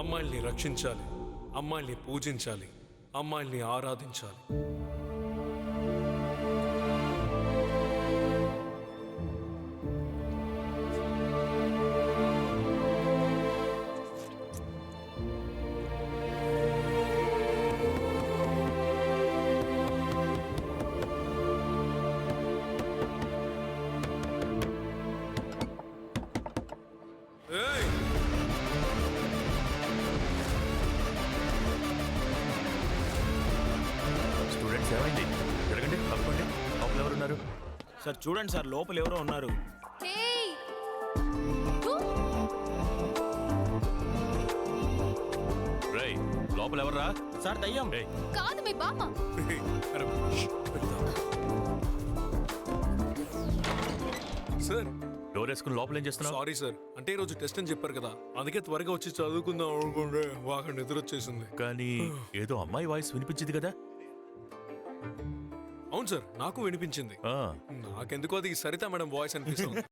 అమ్మాయిల్ని రక్షించాలి, అమ్మాయిల్ని పూజించాలి, అమ్మాయిల్ని ఆరాధించాలి. ఏయ్! స్టూడెంట్స్ ఏమైంది? జరగండి, తప్పండి. లోపల ఎవరున్నారు? సార్ చూడండి సార్, లోపల ఎవరో ఉన్నారు. హేయ్! రేయ్, లోపల ఎవర్రా? సార్ దయ్యం. ఏయ్, కాదు మీ బామ్మ. అరే, ష్, వెళ్దాం. సార్ డోర్ వేసుకుని లోపల ఏం చేస్తున్నావు? సారీ సార్, అంటే ఈరోజు టెస్ట్ అని చెప్పారు కదా, అందుకే త్వరగా వచ్చి చదువుకుందాం అనుకుంటే బాగా నిద్ర వచ్చేసింది. కానీ ఏదో అమ్మాయి వాయిస్ వినిపించింది కదా? అవును సార్, నాకు వినిపించింది. ఆ, నాకెందుకో అది సరిత మేడం వాయిస్ అనిపిస్తుంది.